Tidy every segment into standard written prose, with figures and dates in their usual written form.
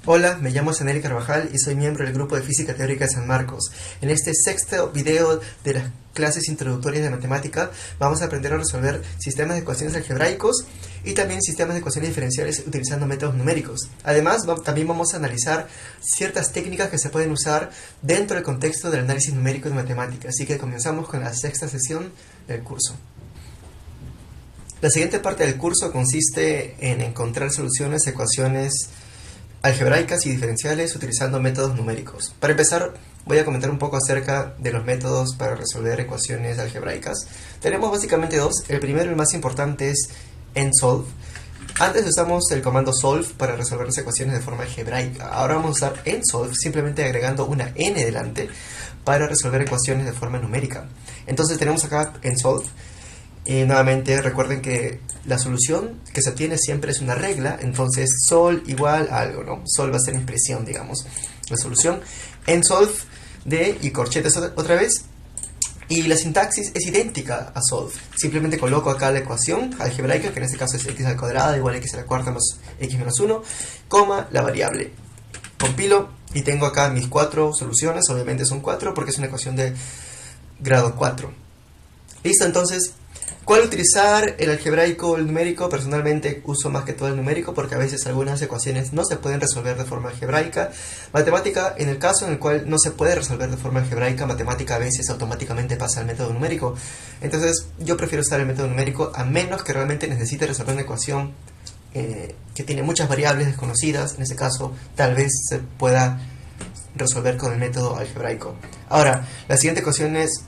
Hola, me llamo Sanely Carvajal y soy miembro del grupo de Física Teórica de San Marcos. En este sexto video de las clases introductorias de matemática vamos a aprender a resolver sistemas de ecuaciones algebraicos y también sistemas de ecuaciones diferenciales utilizando métodos numéricos. Además, también vamos a analizar ciertas técnicas que se pueden usar dentro del contexto del análisis numérico de matemática. Así que comenzamos con la sexta sesión del curso. La siguiente parte del curso consiste en encontrar soluciones a ecuaciones algebraicas y diferenciales utilizando métodos numéricos. Para empezar, voy a comentar un poco acerca de los métodos para resolver ecuaciones algebraicas. Tenemos básicamente dos. El primero y el más importante es nsolve. Antes usamos el comando solve para resolver las ecuaciones de forma algebraica. Ahora vamos a usar nsolve simplemente agregando una n delante para resolver ecuaciones de forma numérica. Entonces tenemos acá nsolve. Y nuevamente recuerden que la solución que se obtiene siempre es una regla, entonces sol igual a algo, ¿no? Sol va a ser impresión, digamos. La solución nsolve de y corchetes otra vez. Y la sintaxis es idéntica a solve. Simplemente coloco acá la ecuación algebraica, que en este caso es x al cuadrado igual a x a la cuarta más x menos 1, coma la variable. Compilo y tengo acá mis cuatro soluciones, obviamente son 4 porque es una ecuación de grado 4. Listo, entonces, ¿cuál utilizar? ¿El algebraico o el numérico? Personalmente uso más que todo el numérico porque a veces algunas ecuaciones no se pueden resolver de forma algebraica. Matemática, en el caso en el cual no se puede resolver de forma algebraica, matemática a veces automáticamente pasa al método numérico. Entonces yo prefiero usar el método numérico a menos que realmente necesite resolver una ecuación que tiene muchas variables desconocidas. En ese caso tal vez se pueda resolver con el método algebraico. Ahora, la siguiente ecuación es,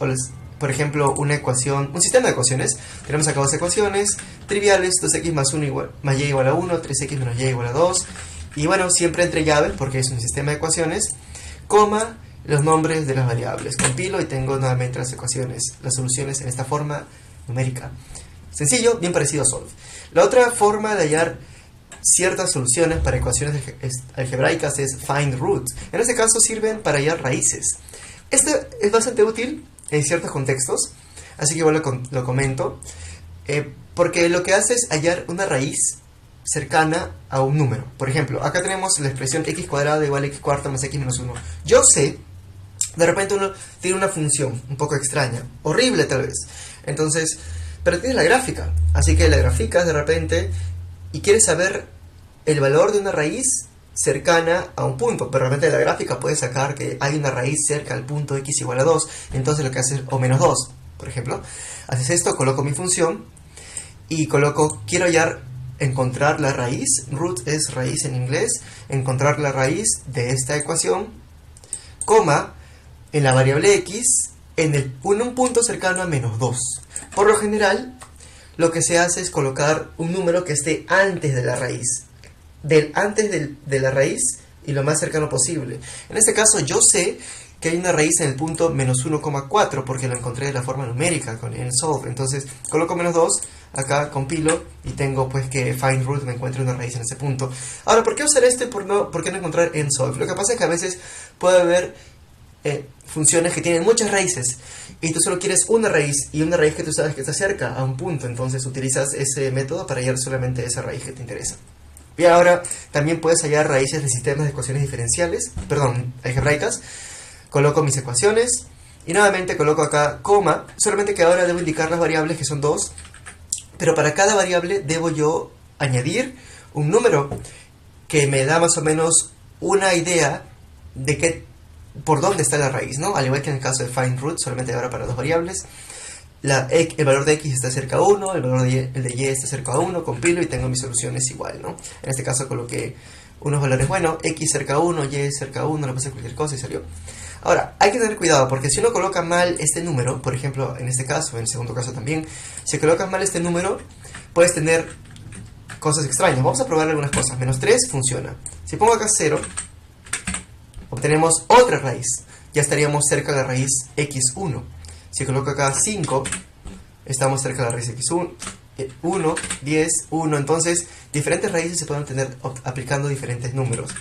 por ejemplo, una ecuación, un sistema de ecuaciones. Tenemos acá dos ecuaciones triviales, 2x más 1 igual, más y igual a 1, 3x menos y igual a 2. Y bueno, siempre entre llaves porque es un sistema de ecuaciones, coma los nombres de las variables. Compilo y tengo nuevamente las ecuaciones, las soluciones en esta forma numérica. Sencillo, bien parecido a solve. La otra forma de hallar ciertas soluciones para ecuaciones algebraicas es find root. En este caso sirven para hallar raíces. Esto es bastante útil en ciertos contextos, así que igual lo comento, porque lo que hace es hallar una raíz cercana a un número. Por ejemplo, acá tenemos la expresión x cuadrado igual a x cuarta más x menos 1. Yo sé, de repente uno tiene una función un poco extraña, horrible tal vez, entonces, pero tienes la gráfica, así que la graficas de repente y quieres saber el valor de una raíz cercana a un punto, pero realmente de la gráfica puedes sacar que hay una raíz cerca al punto x igual a 2, entonces lo que haces, o menos 2, por ejemplo, haces esto, coloco mi función y coloco, quiero encontrar la raíz, root es raíz en inglés, encontrar la raíz de esta ecuación, coma, en la variable x, en un punto cercano a menos 2. Por lo general, lo que se hace es colocar un número que esté antes de la raíz, antes de la raíz y lo más cercano posible. En este caso yo sé que hay una raíz en el punto menos 1,4 porque lo encontré de la forma numérica con nsolve. Entonces coloco menos 2, acá compilo y tengo pues que find root me encuentre una raíz en ese punto. Ahora, ¿por qué usar este? ¿Por qué no encontrar nsolve? Lo que pasa es que a veces puede haber funciones que tienen muchas raíces y tú solo quieres una raíz y una raíz que tú sabes que está cerca a un punto, entonces utilizas ese método para hallar solamente esa raíz que te interesa. Y ahora también puedes hallar raíces de sistemas de ecuaciones diferenciales, algebraicas. Coloco mis ecuaciones y nuevamente coloco acá coma, solamente que ahora debo indicar las variables que son 2, pero para cada variable debo yo añadir un número que me da más o menos una idea de por dónde está la raíz, ¿no? Al igual que en el caso de find root, solamente ahora para dos variables. El valor de x está cerca a 1, el valor de y está cerca a 1, compilo y tengo mis soluciones igual, ¿no? En este caso coloqué unos valores, bueno, x cerca a 1, y cerca a 1, le puse cualquier cosa y salió. Ahora, hay que tener cuidado porque si uno coloca mal este número, por ejemplo, en este caso, en el segundo caso también, si colocas mal este número, puedes tener cosas extrañas. Vamos a probar algunas cosas. Menos 3 funciona. Si pongo acá 0, obtenemos otra raíz. Ya estaríamos cerca de la raíz x1. Si coloco acá 5, estamos cerca de la raíz x1, 1, 10, 1. Entonces, diferentes raíces se pueden obtener aplicando diferentes números.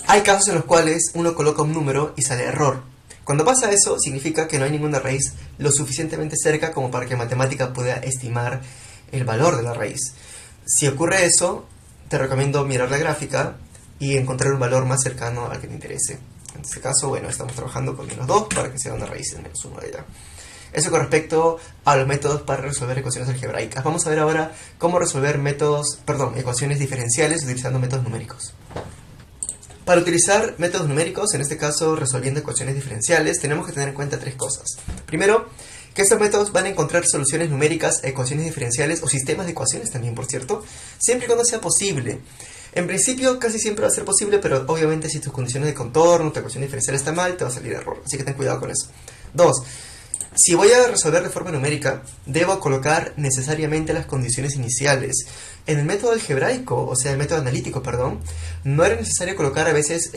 Hay casos en los cuales uno coloca un número y sale error. Cuando pasa eso, significa que no hay ninguna raíz lo suficientemente cerca como para que matemática pueda estimar el valor de la raíz. Si ocurre eso, te recomiendo mirar la gráfica, y encontrar un valor más cercano al que te interese. En este caso, bueno, estamos trabajando con -2 para que sea una raíz de -1 de edad. Eso con respecto a los métodos para resolver ecuaciones algebraicas. Vamos a ver ahora cómo resolver ecuaciones diferenciales utilizando métodos numéricos. Para utilizar métodos numéricos, en este caso resolviendo ecuaciones diferenciales, tenemos que tener en cuenta tres cosas. Primero, que estos métodos van a encontrar soluciones numéricas a ecuaciones diferenciales o sistemas de ecuaciones también, por cierto, siempre y cuando sea posible. En principio casi siempre va a ser posible, pero obviamente si tus condiciones de contorno, tu ecuación diferencial está mal, te va a salir error, así que ten cuidado con eso. 2. Si voy a resolver de forma numérica, debo colocar necesariamente las condiciones iniciales. En el método algebraico, o sea, el método analítico, perdón, no era necesario colocar a veces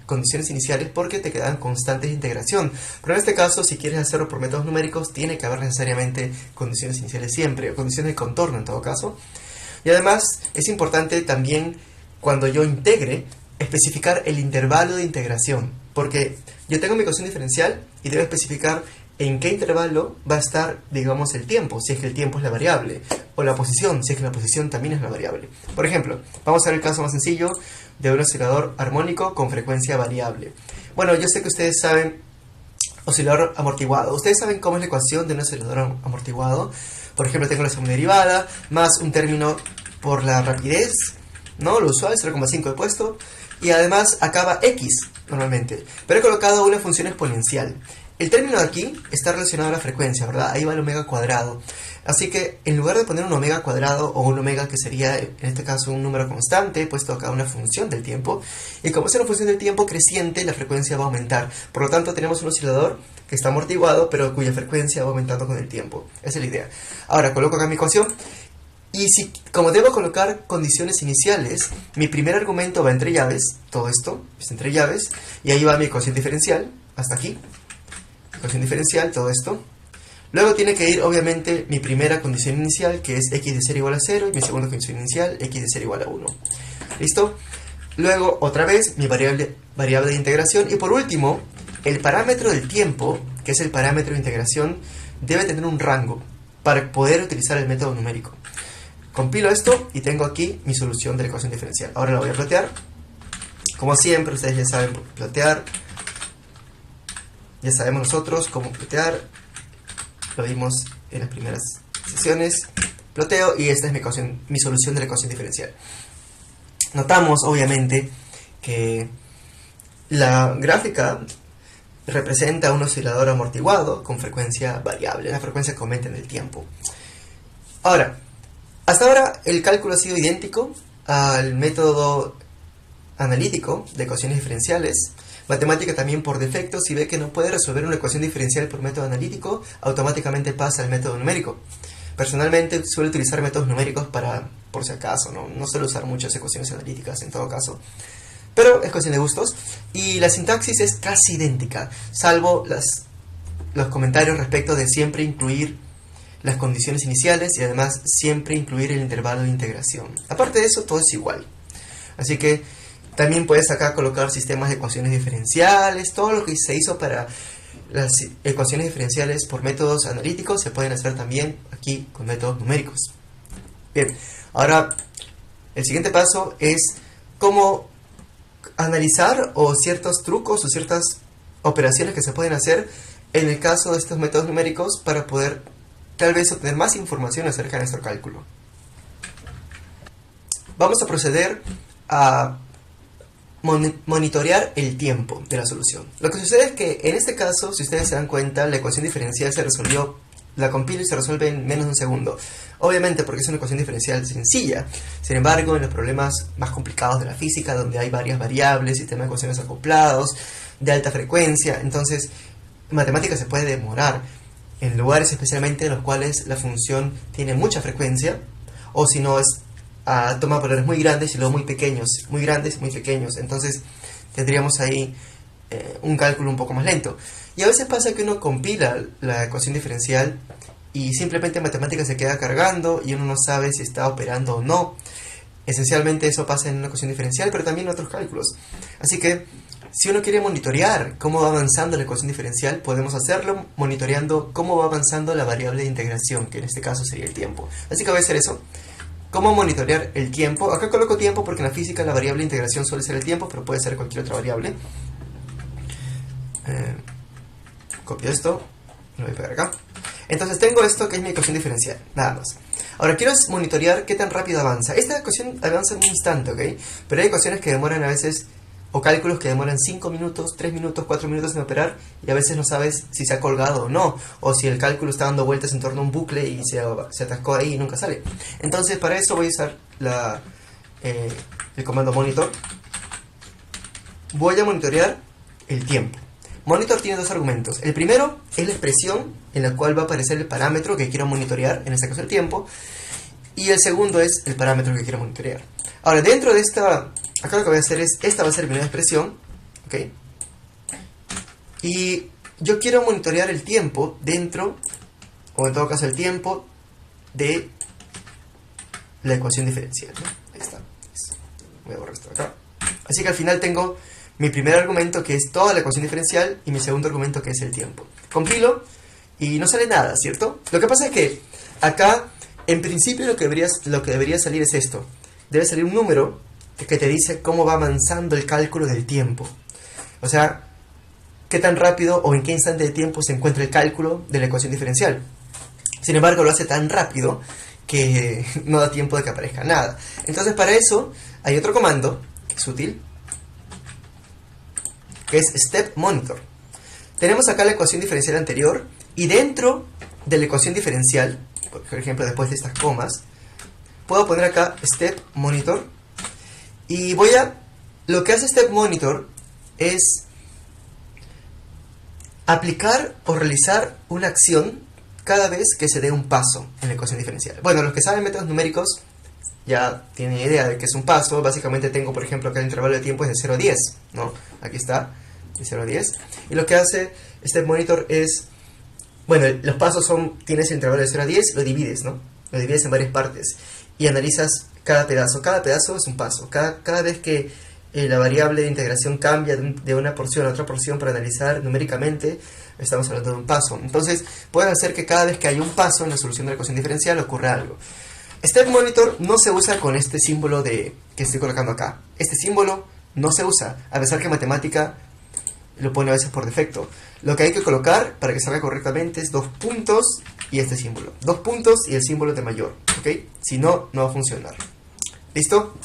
condiciones iniciales porque te quedaban constantes de integración. Pero en este caso, si quieres hacerlo por métodos numéricos, tiene que haber necesariamente condiciones iniciales siempre, o condiciones de contorno en todo caso. Y además, es importante también, cuando yo integre, especificar el intervalo de integración. Porque yo tengo mi ecuación diferencial y debo especificar en qué intervalo va a estar, digamos, el tiempo, si es que el tiempo es la variable, o la posición, si es que la posición también es la variable. Por ejemplo, vamos a ver el caso más sencillo de un oscilador armónico con frecuencia variable. Bueno, yo sé que ustedes saben, oscilador amortiguado. Ustedes saben cómo es la ecuación de un oscilador amortiguado. Por ejemplo, tengo la segunda derivada, más un término por la rapidez, ¿no? Lo usual, 0,5 he puesto, y además acaba x, normalmente. Pero he colocado una función exponencial. El término de aquí está relacionado a la frecuencia, ¿verdad? Ahí va el omega cuadrado. Así que en lugar de poner un omega cuadrado o un omega que sería en este caso un número constante, he puesto acá una función del tiempo. Y como es una función del tiempo creciente, la frecuencia va a aumentar. Por lo tanto tenemos un oscilador que está amortiguado, pero cuya frecuencia va aumentando con el tiempo. Esa es la idea. Ahora coloco acá mi ecuación. Y si, como debo colocar condiciones iniciales, mi primer argumento va entre llaves, todo esto es entre llaves, y ahí va mi ecuación diferencial, hasta aquí. Ecuación diferencial, todo esto. Luego tiene que ir, obviamente, mi primera condición inicial, que es x de 0 igual a 0, y mi segunda condición inicial, x de 0 igual a 1. ¿Listo? Luego, otra vez, mi variable de integración. Y por último, el parámetro del tiempo, que es el parámetro de integración, debe tener un rango para poder utilizar el método numérico. Compilo esto y tengo aquí mi solución de la ecuación diferencial. Ahora la voy a plotear. Como siempre, ustedes ya saben plotear. Ya sabemos nosotros cómo plotear. Lo vimos en las primeras sesiones. Ploteo y esta es mi solución de la ecuación diferencial. Notamos, obviamente, que la gráfica representa un oscilador amortiguado con frecuencia variable. La frecuencia que aumenta en el tiempo. Ahora, hasta ahora el cálculo ha sido idéntico al método analítico de ecuaciones diferenciales. Matemática también por defecto, si ve que no puede resolver una ecuación diferencial por método analítico, automáticamente pasa al método numérico. Personalmente suelo utilizar métodos numéricos por si acaso, no suelo usar muchas ecuaciones analíticas en todo caso. Pero es cuestión de gustos. Y la sintaxis es casi idéntica, salvo los comentarios respecto de siempre incluir las condiciones iniciales y además siempre incluir el intervalo de integración. Aparte de eso, todo es igual. Así que también puedes acá colocar sistemas de ecuaciones diferenciales. Todo lo que se hizo para las ecuaciones diferenciales por métodos analíticos se pueden hacer también aquí con métodos numéricos. Bien, ahora el siguiente paso es cómo analizar o ciertos trucos o ciertas operaciones que se pueden hacer en el caso de estos métodos numéricos para poder tal vez obtener más información acerca de nuestro cálculo. Vamos a proceder a monitorear el tiempo de la solución. Lo que sucede es que en este caso, si ustedes se dan cuenta, la ecuación diferencial se resolvió, la compilo y se resuelve en menos de un segundo. Obviamente porque es una ecuación diferencial sencilla. Sin embargo, en los problemas más complicados de la física, donde hay varias variables, sistemas de ecuaciones acoplados, de alta frecuencia, entonces en matemática se puede demorar. En lugares especialmente en los cuales la función tiene mucha frecuencia, o si no es toma valores muy grandes y luego muy pequeños, muy grandes y muy pequeños. Entonces tendríamos ahí un cálculo un poco más lento. Y a veces pasa que uno compila la ecuación diferencial y simplemente en matemática se queda cargando y uno no sabe si está operando o no. Esencialmente eso pasa en una ecuación diferencial, pero también en otros cálculos. Así que si uno quiere monitorear cómo va avanzando la ecuación diferencial, podemos hacerlo monitoreando cómo va avanzando la variable de integración, que en este caso sería el tiempo. Así que voy a hacer eso. cómo monitorear el tiempo. Acá coloco tiempo porque en la física la variable de integración suele ser el tiempo, pero puede ser cualquier otra variable. Copio esto, lo voy a pegar acá. Entonces tengo esto que es mi ecuación diferencial, nada más. Ahora quiero monitorear qué tan rápido avanza. Esta ecuación avanza en un instante, ¿ok? Pero hay ecuaciones que demoran a veces, o cálculos que demoran 5 minutos, 3 minutos, 4 minutos en operar, y a veces no sabes si se ha colgado o no, o si el cálculo está dando vueltas en torno a un bucle y se atascó ahí y nunca sale. Entonces para eso voy a usar el comando monitor. Voy a monitorear el tiempo. Monitor tiene dos argumentos. El primero es la expresión en la cual va a aparecer el parámetro que quiero monitorear, en este caso el tiempo. Y el segundo es el parámetro que quiero monitorear. Ahora, dentro de esta, acá lo que voy a hacer es, esta va a ser mi nueva expresión, ¿ok? Y yo quiero monitorear el tiempo dentro, o en todo caso el tiempo de la ecuación diferencial, ¿no? Ahí está. Voy a borrar esto de acá. Así que al final tengo mi primer argumento, que es toda la ecuación diferencial, y mi segundo argumento, que es el tiempo. Compilo y no sale nada, ¿cierto? Lo que pasa es que acá, en principio, lo que debería salir es esto. Debe salir un número que te dice cómo va avanzando el cálculo del tiempo. O sea, qué tan rápido o en qué instante de tiempo se encuentra el cálculo de la ecuación diferencial. Sin embargo, lo hace tan rápido que no da tiempo de que aparezca nada. Entonces, para eso hay otro comando que es útil, que es step monitor. Tenemos acá la ecuación diferencial anterior, y dentro de la ecuación diferencial, por ejemplo después de estas comas, puedo poner acá step monitor, y lo que hace step monitor es aplicar o realizar una acción cada vez que se dé un paso en la ecuación diferencial. Bueno, los que saben métodos numéricos ya tienen idea de que es un paso. Básicamente tengo, por ejemplo, acá el intervalo de tiempo es de 0 a 10, ¿no? Aquí está, de 0 a 10. Y lo que hace Step Monitor es, bueno, los pasos tienes el intervalo de 0 a 10, lo divides, ¿no? Lo divides en varias partes y analizas cada pedazo. Cada pedazo es un paso. Cada vez que la variable de integración cambia de una porción a otra porción para analizar numéricamente, estamos hablando de un paso. Entonces, pueden hacer que cada vez que hay un paso en la solución de la ecuación diferencial ocurra algo. Step Monitor no se usa con este símbolo que estoy colocando acá. Este símbolo no se usa, a pesar que matemática lo pone a veces por defecto. Lo que hay que colocar para que salga correctamente es 2 puntos y este símbolo. 2 puntos y el símbolo de mayor, ¿ok? Si no, no va a funcionar. ¿Listo?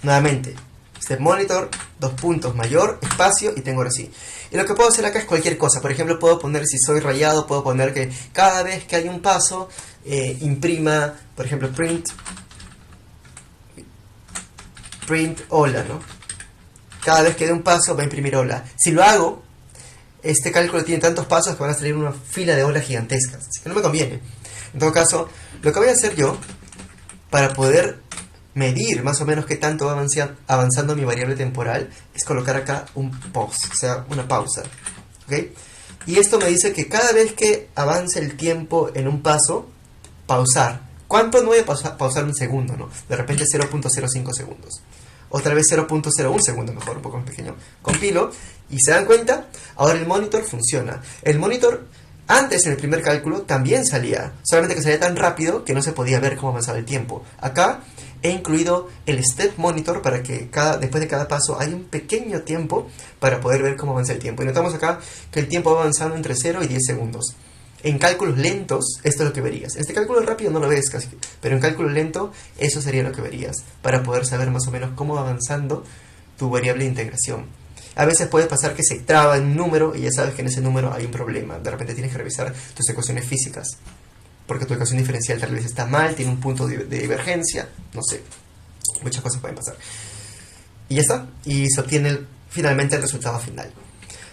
Nuevamente, Step Monitor, 2 puntos, mayor, espacio, y tengo ahora sí. Y lo que puedo hacer acá es cualquier cosa. Por ejemplo, puedo poner, si soy rayado, puedo poner que cada vez que hay un paso, imprima, por ejemplo, print hola, ¿no? Cada vez que dé un paso va a imprimir hola. Si lo hago, este cálculo tiene tantos pasos que van a salir una fila de olas gigantescas, así que no me conviene. En todo caso, lo que voy a hacer yo, para poder medir más o menos qué tanto va avanzando mi variable temporal, es colocar acá un pause, o sea, una pausa, ¿ok? Y esto me dice que cada vez que avance el tiempo en un paso, pausar. ¿Cuánto? No voy a pausar un segundo, ¿no? De repente 0.05 segundos. Otra vez 0.01 segundo, mejor, un poco más pequeño. Compilo, y se dan cuenta, ahora el monitor funciona. El monitor, antes en el primer cálculo, también salía, solamente que salía tan rápido que no se podía ver cómo avanzaba el tiempo. Acá he incluido el Step Monitor para que después de cada paso hay un pequeño tiempo para poder ver cómo avanza el tiempo. Y notamos acá que el tiempo va avanzando entre 0 y 10 segundos. En cálculos lentos, esto es lo que verías. En este cálculo rápido no lo ves casi, pero en cálculo lento, eso sería lo que verías, para poder saber más o menos cómo va avanzando tu variable de integración. A veces puede pasar que se traba en un número y ya sabes que en ese número hay un problema. De repente tienes que revisar tus ecuaciones físicas, porque tu ecuación diferencial tal vez está mal, tiene un punto de divergencia, no sé. Muchas cosas pueden pasar. Y ya está, y se obtiene finalmente el resultado final.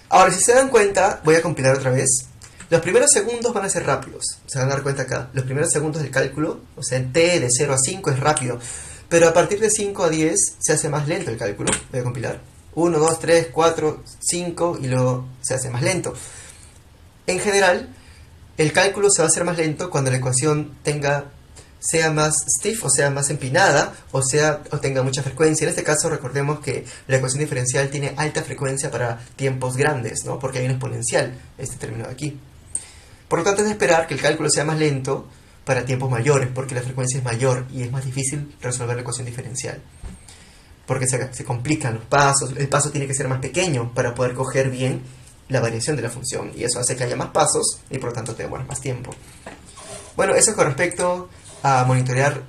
Ahora, si se dan cuenta, voy a compilar otra vez. Los primeros segundos van a ser rápidos, se van a dar cuenta acá. Los primeros segundos del cálculo, o sea, en t de 0 a 5 es rápido, pero a partir de 5 a 10 se hace más lento el cálculo. Voy a compilar. 1, 2, 3, 4, 5 y luego se hace más lento. En general, el cálculo se va a hacer más lento cuando la ecuación sea más stiff, o sea, más empinada, o tenga mucha frecuencia. En este caso, recordemos que la ecuación diferencial tiene alta frecuencia para tiempos grandes, ¿no? Porque hay un exponencial, este término de aquí. Por lo tanto, es de esperar que el cálculo sea más lento para tiempos mayores, porque la frecuencia es mayor y es más difícil resolver la ecuación diferencial. Porque se complican los pasos, el paso tiene que ser más pequeño para poder coger bien la variación de la función, y eso hace que haya más pasos y por lo tanto te demoras más tiempo. Bueno, eso es con respecto a monitorear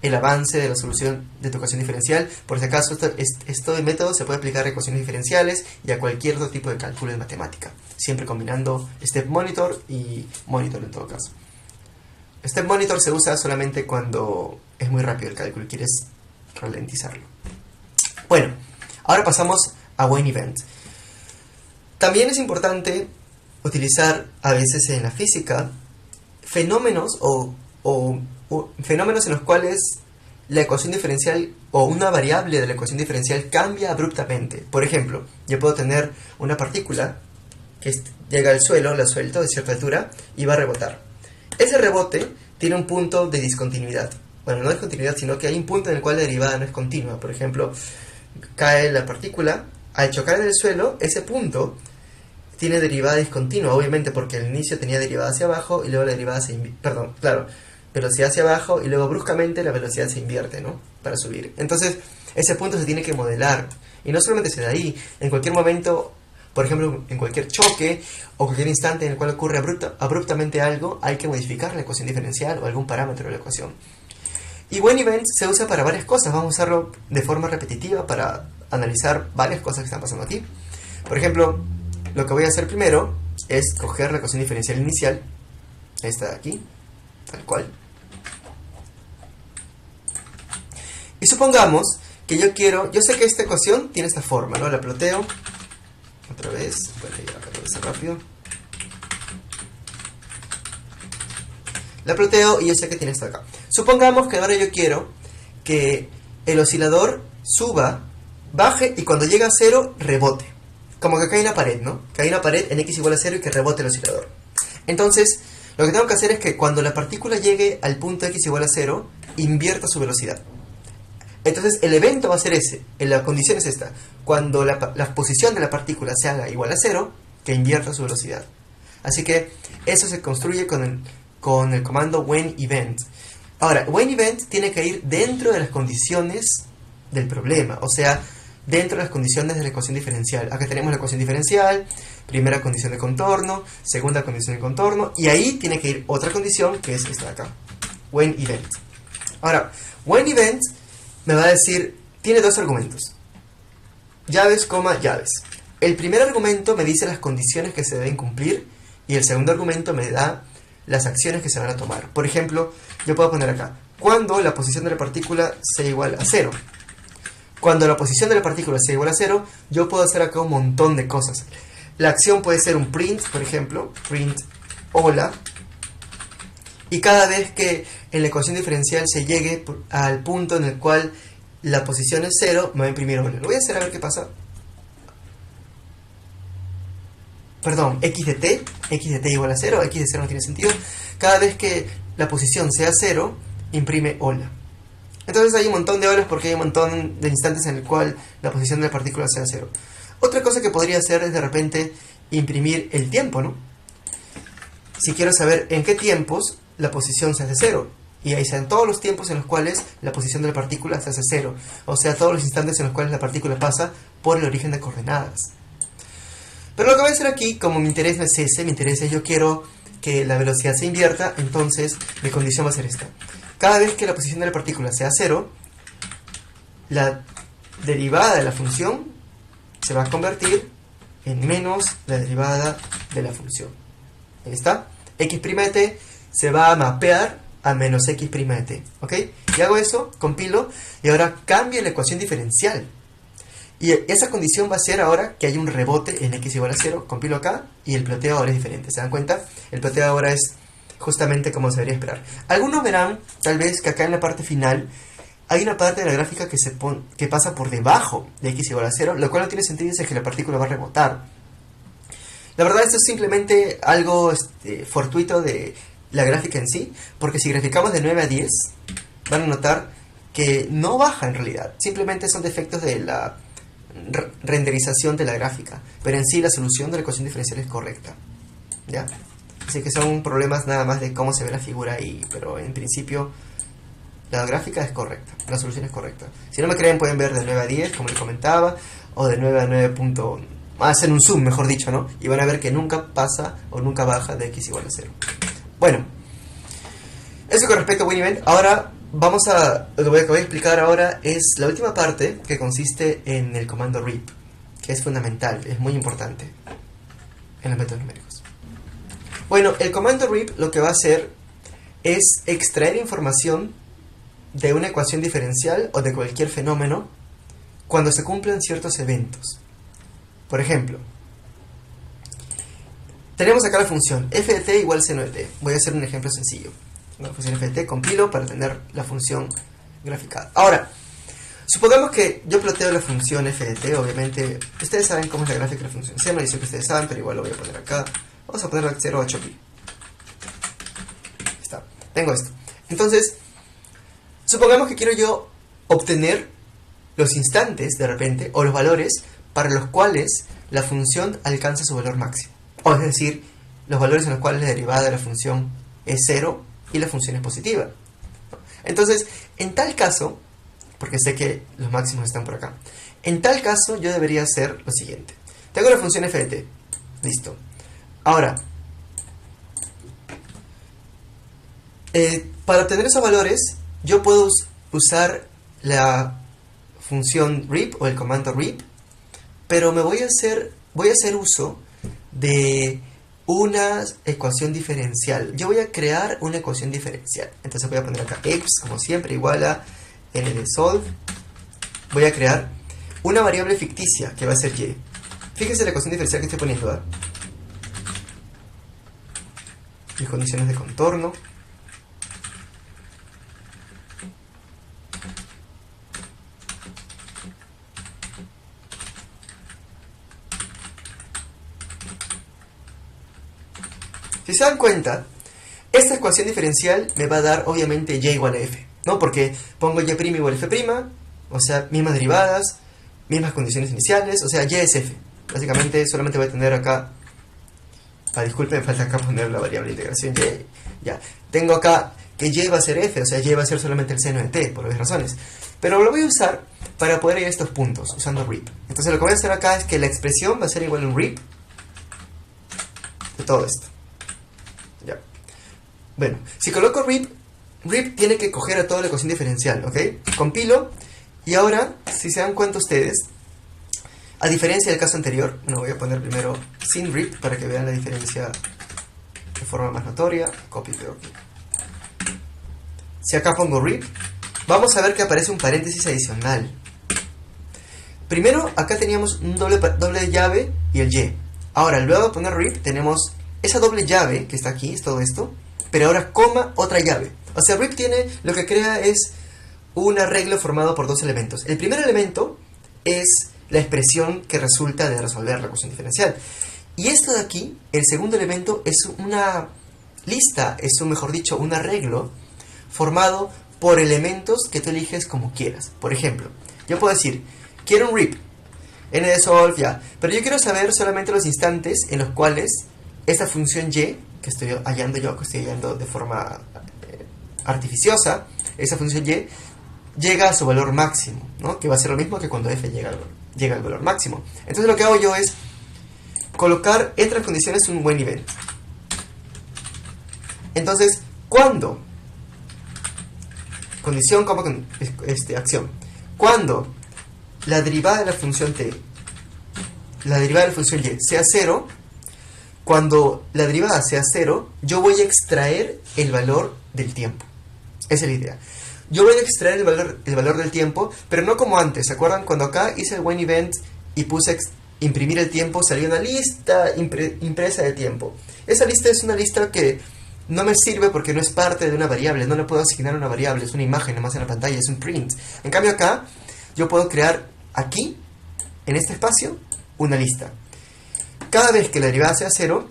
el avance de la solución de tu ecuación diferencial. Por si acaso, este método se puede aplicar a ecuaciones diferenciales y a cualquier otro tipo de cálculo de matemática, siempre combinando Step Monitor y Monitor en todo caso. Step Monitor se usa solamente cuando es muy rápido el cálculo y quieres ralentizarlo. Bueno, ahora pasamos a Wayne Event. También es importante utilizar a veces en la física fenómenos o fenómenos en los cuales la ecuación diferencial o una variable de la ecuación diferencial cambia abruptamente. Por ejemplo, yo puedo tener una partícula que llega al suelo, la suelto de cierta altura y va a rebotar. Ese rebote tiene un punto de discontinuidad. Bueno, no discontinuidad, sino que hay un punto en el cual la derivada no es continua. Por ejemplo, cae la partícula, al chocar en el suelo, ese punto tiene derivada discontinua, obviamente porque al inicio tenía derivada hacia abajo y luego la derivada velocidad hacia abajo y luego bruscamente la velocidad se invierte, ¿no? Para subir. Entonces, ese punto se tiene que modelar. Y no solamente se da ahí, en cualquier momento, por ejemplo, en cualquier choque o cualquier instante en el cual ocurre abruptamente algo, hay que modificar la ecuación diferencial o algún parámetro de la ecuación. Y Wayne Event se usa para varias cosas. Vamos a usarlo de forma repetitiva para analizar varias cosas que están pasando aquí. Por ejemplo, lo que voy a hacer primero es coger la ecuación diferencial inicial, esta de aquí, tal cual. Y supongamos que yo sé que esta ecuación tiene esta forma, ¿no? La ploteo, otra vez, bueno, ya lo hice rápido. La ploteo y yo sé que tiene esto acá. Supongamos que ahora yo quiero que el oscilador suba, baje y cuando llega a 0 rebote. Como que cae una pared, ¿no? Cae una pared en x igual a 0 y que rebote el oscilador. Entonces, lo que tengo que hacer es que cuando la partícula llegue al punto x igual a 0, invierta su velocidad. Entonces, el evento va a ser ese. La condición es esta. Cuando la posición de la partícula se haga igual a 0, que invierta su velocidad. Así que eso se construye con el comando WhenEvent. Ahora, WhenEvent tiene que ir dentro de las condiciones del problema. O sea, dentro de las condiciones de la ecuación diferencial. Acá tenemos la ecuación diferencial, primera condición de contorno, segunda condición de contorno, y ahí tiene que ir otra condición que es esta de acá, WhenEvent. Ahora, WhenEvent me va a decir, tiene dos argumentos, llaves, llaves. El primer argumento me dice las condiciones que se deben cumplir y el segundo argumento me da las acciones que se van a tomar. Por ejemplo, yo puedo poner acá, cuando la posición de la partícula sea igual a 0. Cuando la posición de la partícula sea igual a 0, yo puedo hacer acá un montón de cosas. La acción puede ser un print, por ejemplo, print hola. Y cada vez que en la ecuación diferencial se llegue al punto en el cual la posición es 0, me va a imprimir hola. Lo voy a hacer a ver qué pasa. Perdón, x de t igual a 0, x de 0 no tiene sentido. Cada vez que la posición sea 0, imprime hola. Entonces hay un montón de horas porque hay un montón de instantes en el cual la posición de la partícula sea 0. Otra cosa que podría hacer es de repente imprimir el tiempo, ¿no? Si quiero saber en qué tiempos la posición se hace 0. Y ahí sean todos los tiempos en los cuales la posición de la partícula se hace 0. O sea, todos los instantes en los cuales la partícula pasa por el origen de coordenadas. Pero lo que voy a hacer aquí, como mi interés no es ese, mi interés es yo quiero que la velocidad se invierta, entonces mi condición va a ser esta. Cada vez que la posición de la partícula sea 0, la derivada de la función se va a convertir en menos la derivada de la función. Ahí está. X' de t se va a mapear a menos X' de t. ¿Ok? Y hago eso, compilo, y ahora cambio la ecuación diferencial. Y esa condición va a ser ahora que hay un rebote en x igual a 0, compilo acá, y el ploteo ahora es diferente. ¿Se dan cuenta? El ploteo ahora es justamente como se debería esperar. Algunos verán, tal vez, que acá en la parte final hay una parte de la gráfica que pasa por debajo de x igual a 0, lo cual no tiene sentido, es que la partícula va a rebotar. La verdad, esto es simplemente algo fortuito de la gráfica en sí, porque si graficamos de 9 a 10, van a notar que no baja en realidad, simplemente son defectos de la renderización de la gráfica, pero en sí la solución de la ecuación diferencial es correcta. ¿Ya? Así que son problemas nada más de cómo se ve la figura ahí, pero en principio la gráfica es correcta, la solución es correcta. Si no me creen pueden ver de 9 a 10, como les comentaba, o de 9 a 9. Hacen un zoom, mejor dicho, ¿no? Y van a ver que nunca pasa o nunca baja de x igual a 0. Bueno, eso con respecto a WinEvent. Ahora vamos a... Lo que voy a explicar ahora es la última parte, que consiste en el comando RIP, que es fundamental, es muy importante en los métodos numéricos. Bueno, el comando RIP lo que va a hacer es extraer información de una ecuación diferencial o de cualquier fenómeno cuando se cumplan ciertos eventos. Por ejemplo, tenemos acá la función f de t igual seno de t. Voy a hacer un ejemplo sencillo. La función f de t, compilo para tener la función graficada. Ahora, supongamos que yo ploteo la función f de t. Obviamente, ustedes saben cómo es la gráfica de la función seno. Dice que ustedes saben, pero igual lo voy a poner acá. Vamos a ponerlo a 0,8 pi. Está. Tengo esto. Entonces, supongamos que quiero yo obtener los instantes, de repente, o los valores para los cuales la función alcanza su valor máximo. O es decir, los valores en los cuales la derivada de la función es 0 y la función es positiva. Entonces, en tal caso, porque sé que los máximos están por acá, en tal caso yo debería hacer lo siguiente. Tengo la función f de t. Listo. Ahora, para obtener esos valores, yo puedo usar la función RIP o el comando RIP, pero voy a hacer uso de una ecuación diferencial. Yo voy a crear una ecuación diferencial. Entonces voy a poner acá x, como siempre, igual a n de solve. Voy a crear una variable ficticia que va a ser y. Fíjense la ecuación diferencial que estoy poniendo, ¿verdad? Mis condiciones de contorno. Si se dan cuenta, esta ecuación diferencial me va a dar obviamente y igual a f, ¿no? Porque pongo y' igual a f', o sea, mismas derivadas, mismas condiciones iniciales, o sea, y es f. Básicamente solamente voy a tener acá, disculpen, me falta acá poner la variable de integración y, ya. Tengo acá que y va a ser f, o sea, y va a ser solamente el seno de t, por obvias razones. Pero lo voy a usar para poder ir a estos puntos, usando RIP. Entonces lo que voy a hacer acá es que la expresión va a ser igual a un RIP de todo esto. Ya. Bueno, si coloco RIP tiene que coger a toda la ecuación diferencial, ¿ok? Compilo, y ahora, si se dan cuenta ustedes, a diferencia del caso anterior, bueno, voy a poner primero sin RIP para que vean la diferencia de forma más notoria. Copy y pego aquí. Si acá pongo RIP, vamos a ver que aparece un paréntesis adicional. Primero, acá teníamos un doble llave y el y. Ahora, luego de poner RIP, tenemos esa doble llave que está aquí, es todo esto, pero ahora coma otra llave. O sea, RIP lo que crea es un arreglo formado por dos elementos. El primer elemento es la expresión que resulta de resolver la ecuación diferencial. Y esto de aquí, el segundo elemento, es una lista, mejor dicho, un arreglo formado por elementos que tú eliges como quieras. Por ejemplo, yo puedo decir, quiero un RIP, n de solve, ya, pero yo quiero saber solamente los instantes en los cuales esta función y, que estoy hallando de forma artificiosa, esa función y llega a su valor máximo, ¿no? Que va a ser lo mismo que cuando f llega al valor máximo. Entonces lo que hago yo es colocar entre las condiciones un WinEvent. Entonces, cuando condición como acción, cuando la derivada de la función t, la derivada de la función y sea 0, cuando la derivada sea 0, yo voy a extraer el valor del tiempo. Esa es la idea. Yo voy a extraer el valor del tiempo, pero no como antes. ¿Se acuerdan? Cuando acá hice el WinEvent y puse imprimir el tiempo, salió una lista impresa de tiempo. Esa lista es una lista que no me sirve porque no es parte de una variable. No le puedo asignar una variable, es una imagen nomás en la pantalla, es un print. En cambio acá, yo puedo crear aquí, en este espacio, una lista. Cada vez que la derivada sea 0,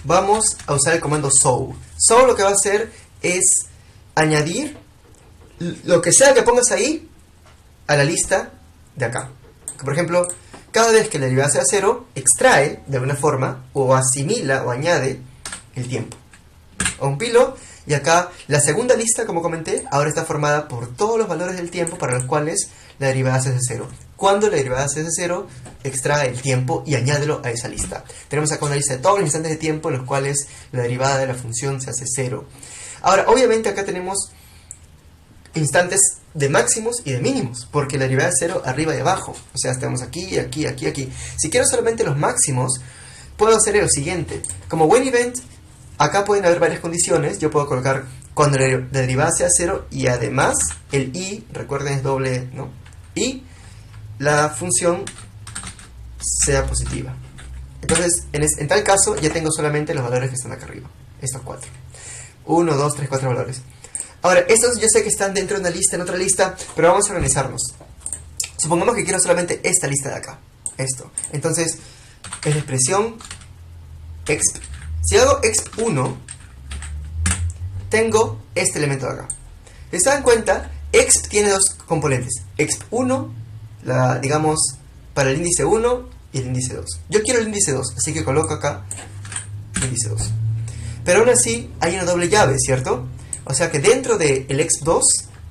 vamos a usar el comando show. Show lo que va a hacer es añadir lo que sea que pongas ahí a la lista de acá. Por ejemplo, Cada vez que la derivada sea 0, extrae de alguna forma, o asimila, o añade el tiempo. Compilo, y acá la segunda lista, como comenté, ahora está formada por todos los valores del tiempo para los cuales la derivada se hace 0. Cuando la derivada se hace 0, extrae el tiempo y añádelo a esa lista. Tenemos acá una lista de todos los instantes de tiempo en los cuales la derivada de la función se hace 0. Ahora, obviamente acá tenemos instantes de máximos y de mínimos, porque la derivada es 0 arriba y abajo. O sea, estamos aquí, aquí, aquí, aquí. Si quiero solamente los máximos, puedo hacer lo siguiente. Como when event, acá pueden haber varias condiciones. Yo puedo colocar cuando la derivada sea 0 y además el i, recuerden es doble, ¿no? Y la función sea positiva. Entonces, en tal caso, ya tengo solamente los valores que están acá arriba. Estos 4. 1, 2, 3, 4 valores. Ahora, estos yo sé que están dentro de una lista, en otra lista, pero vamos a organizarnos. Supongamos que quiero solamente esta lista de acá. Esto. Entonces, en la expresión exp. Si hago exp1, tengo este elemento de acá. Si se dan cuenta, exp tiene dos componentes. exp1, digamos, para el índice 1 y el índice 2. Yo quiero el índice 2, así que coloco acá índice 2. Pero aún así, hay una doble llave, ¿cierto? O sea que dentro del exp2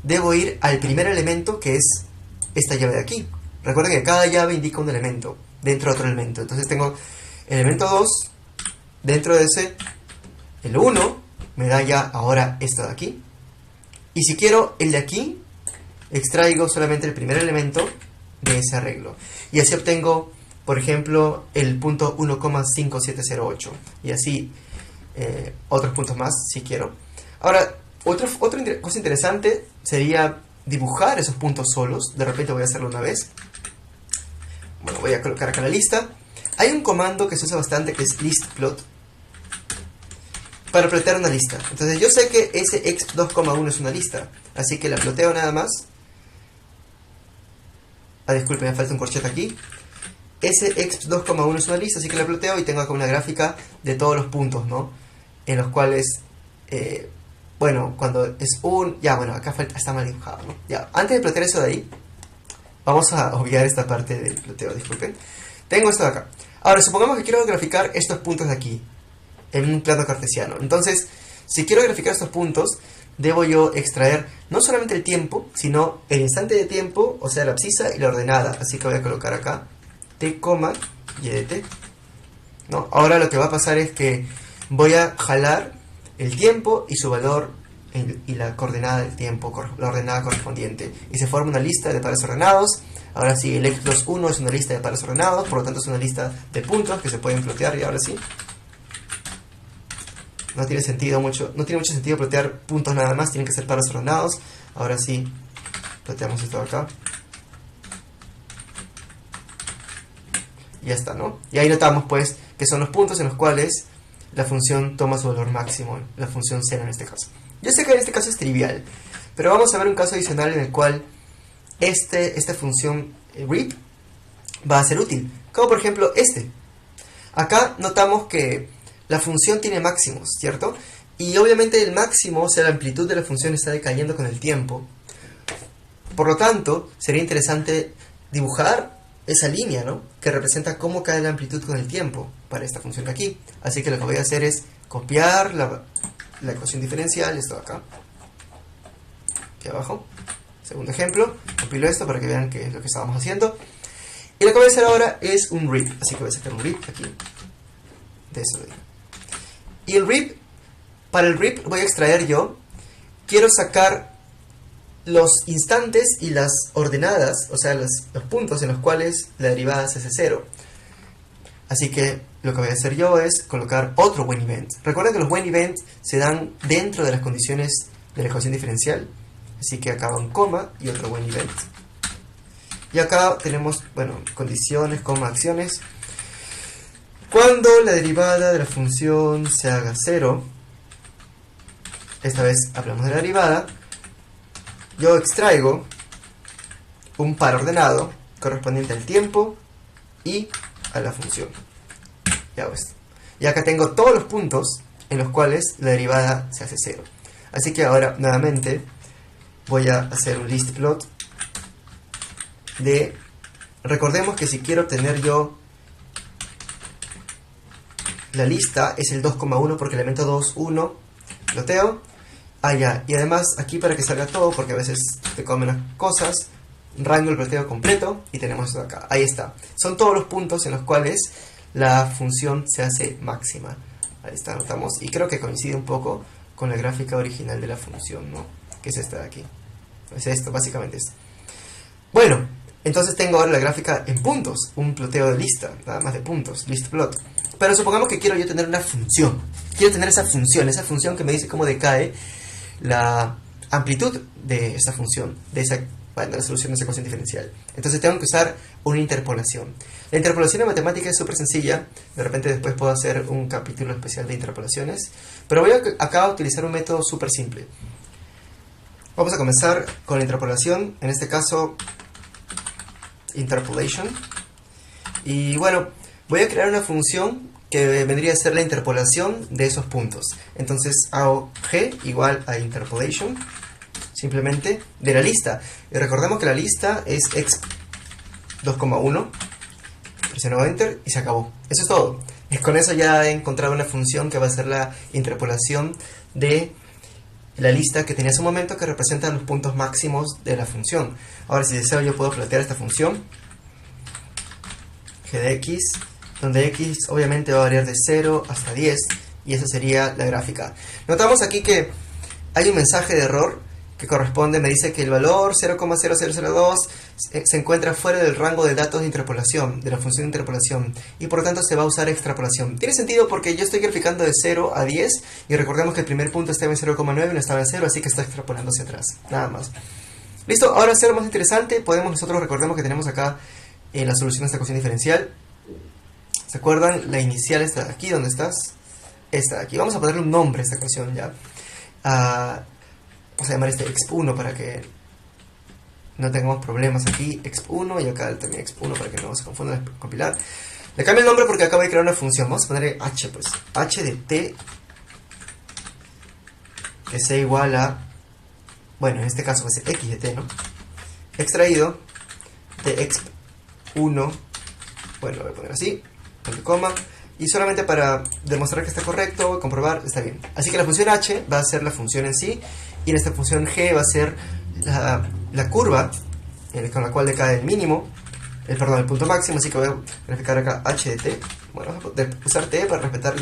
debo ir al primer elemento, que es esta llave de aquí. Recuerden que cada llave indica un elemento dentro de otro elemento. Entonces tengo el elemento 2, dentro de ese, el 1 me da ya ahora esto de aquí. Y si quiero el de aquí, extraigo solamente el primer elemento de ese arreglo. Y así obtengo, por ejemplo, el punto 1,5708. Y así otros puntos más si quiero. Ahora, otra cosa interesante sería dibujar esos puntos solos. De repente voy a hacerlo una vez. Bueno, voy a colocar acá la lista. Hay un comando que se usa bastante que es listplot para plotear una lista. Entonces yo sé que ese exp2,1 es una lista, así que la ploteo nada más. Disculpen, me falta un corchete aquí. Ese exp2,1 es una lista, así que la ploteo y tengo acá una gráfica de todos los puntos, ¿no? En los cuales, bueno, cuando es un... Ya, bueno, acá está mal dibujado, ¿no? Ya, antes de plotear eso de ahí, vamos a obviar esta parte del ploteo, disculpen. Tengo esto de acá. Ahora, supongamos que quiero graficar estos puntos de aquí, en un plano cartesiano. Entonces, si quiero graficar estos puntos, debo yo extraer no solamente el tiempo, sino el instante de tiempo, o sea, la abscisa y la ordenada. Así que voy a colocar acá t, y de t. ¿No? Ahora lo que va a pasar es que voy a jalar el tiempo y su valor y la coordenada del tiempo, la ordenada correspondiente. Y se forma una lista de pares ordenados. Ahora sí, el x21 es una lista de pares ordenados, por lo tanto es una lista de puntos que se pueden plotear, y ahora sí. No tiene mucho sentido plotear puntos nada más, tienen que ser pares ordenados. Ahora sí, ploteamos esto de acá. Y ya está, ¿no? Y ahí notamos pues que son los puntos en los cuales la función toma su valor máximo, la función 0 en este caso. Yo sé que en este caso es trivial, pero vamos a ver un caso adicional en el cual esta función reap va a ser útil. Como por ejemplo este. Acá notamos que la función tiene máximos, ¿cierto? Y obviamente el máximo, o sea, la amplitud de la función está decayendo con el tiempo. Por lo tanto, sería interesante dibujar esa línea, ¿no? Que representa cómo cae la amplitud con el tiempo para esta función de aquí. Así que lo que voy a hacer es copiar la ecuación diferencial, esto de acá, aquí abajo. Segundo ejemplo, compilo esto para que vean qué es lo que estábamos haciendo. Y lo que voy a hacer ahora es un reap, así que voy a sacar un reap aquí, de eso de ahí. Y el reap, para el reap voy a extraer yo, quiero sacar los instantes y las ordenadas, o sea, los puntos en los cuales la derivada se hace 0. Así que lo que voy a hacer yo es colocar otro when event. Recuerden que los when event se dan dentro de las condiciones de la ecuación diferencial. Así que acá va un coma y otro when event. Y acá tenemos, bueno, condiciones, coma, acciones. Cuando la derivada de la función se haga 0, esta vez hablamos de la derivada, yo extraigo un par ordenado correspondiente al tiempo y a la función. Ya ves. Y acá tengo todos los puntos en los cuales la derivada se hace 0. Así que ahora, nuevamente, voy a hacer un listplot de recordemos que si quiero obtener yo la lista, es el 2,1 porque el elemento 2, 1, ploteo. Ya, y además aquí para que salga todo, porque a veces te comen las cosas, rango el ploteo completo y tenemos esto acá. Ahí está. Son todos los puntos en los cuales la función se hace máxima. Ahí está, notamos. Y creo que coincide un poco con la gráfica original de la función, ¿no? Que es esta de aquí. Es esto, básicamente esto. Bueno, entonces tengo ahora la gráfica en puntos. Un ploteo de lista, nada más de puntos. List plot. Pero supongamos que quiero yo tener una función. Quiero tener esa función que me dice cómo decae la amplitud de esa función, de esa, bueno, la solución de esa ecuación diferencial. Entonces tengo que usar una interpolación. La interpolación en matemática es súper sencilla. De repente después puedo hacer un capítulo especial de interpolaciones. Pero voy acá a utilizar un método súper simple. Vamos a comenzar con la interpolación. En este caso, interpolation. Y bueno, voy a crear una función que vendría a ser la interpolación de esos puntos. Entonces hago g igual a interpolation, simplemente, de la lista. Y recordemos que la lista es exp 2,1, presiono enter y se acabó. Eso es todo. Y con eso ya he encontrado una función que va a ser la interpolación de la lista que tenía hace un momento, que representa los puntos máximos de la función. Ahora, si deseo, yo puedo plantear esta función g de x, donde x obviamente va a variar de 0 hasta 10, y esa sería la gráfica. Notamos aquí que hay un mensaje de error que corresponde, me dice que el valor 0,0002 se encuentra fuera del rango de datos de interpolación, de la función de interpolación, y por lo tanto se va a usar extrapolación. Tiene sentido porque yo estoy graficando de 0 a 10, y recordemos que el primer punto estaba en 0,9 y no estaba en 0, así que está extrapolando hacia atrás, nada más. Listo, ahora hacer más interesante, nosotros recordemos que tenemos acá la solución de esta ecuación diferencial. ¿Se acuerdan? La inicial está aquí, ¿dónde estás? Esta de aquí. Vamos a ponerle un nombre a esta ecuación ya. Vamos a llamar este exp1 para que no tengamos problemas aquí. exp1 y acá también exp1 para que no se confunda al compilar. Le cambio el nombre porque acabo de crear una función. Vamos a ponerle h, pues. h de t que sea igual a... Bueno, en este caso va a ser x de t, ¿no? Extraído de exp1. Bueno, lo voy a poner así. Punto coma, y solamente para demostrar que está correcto, comprobar, está bien. Así que la función h va a ser la función en sí, y en esta función g va a ser la curva con la cual decae el mínimo, el punto máximo, así que voy a graficar acá h de t. Bueno, vamos a usar t para respetar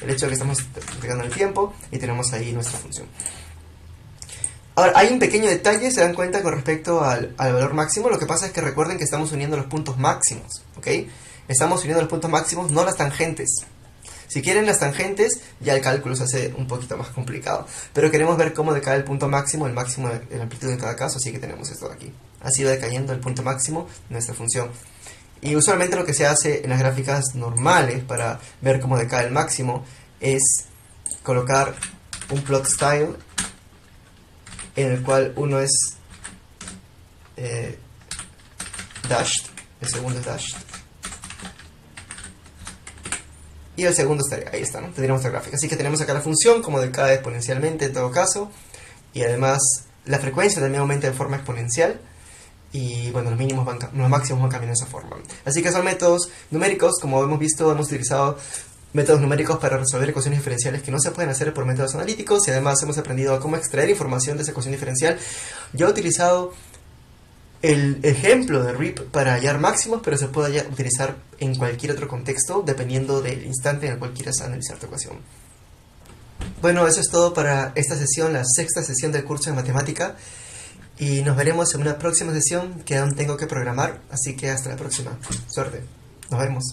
el hecho de que estamos graficando en el tiempo, y tenemos ahí nuestra función. Ahora, hay un pequeño detalle, se dan cuenta con respecto al valor máximo. Lo que pasa es que recuerden que estamos uniendo los puntos máximos, ¿ok? Estamos uniendo los puntos máximos, no las tangentes. Si quieren las tangentes, ya el cálculo se hace un poquito más complicado. Pero queremos ver cómo decae el punto máximo, el máximo de la amplitud en cada caso, así que tenemos esto de aquí. Así va decayendo el punto máximo de nuestra función. Y usualmente lo que se hace en las gráficas normales para ver cómo decae el máximo es colocar un plot style en el cual uno es dashed, el segundo es dashed. Y el segundo estaría, ahí está, ¿no? Tendríamos la gráfica. Así que tenemos acá la función, como decae exponencialmente en todo caso. Y además la frecuencia también aumenta de forma exponencial. Y bueno, los máximos van cambiando de esa forma. Así que son métodos numéricos. Como hemos visto, hemos utilizado métodos numéricos para resolver ecuaciones diferenciales que no se pueden hacer por métodos analíticos. Y además hemos aprendido a cómo extraer información de esa ecuación diferencial. Yo he utilizado el ejemplo de RIP para hallar máximos, pero se puede utilizar en cualquier otro contexto, dependiendo del instante en el cual quieras analizar tu ecuación. Bueno, eso es todo para esta sesión, la sexta sesión del curso de matemática. Y nos veremos en una próxima sesión que aún tengo que programar, así que hasta la próxima. Suerte. Nos vemos.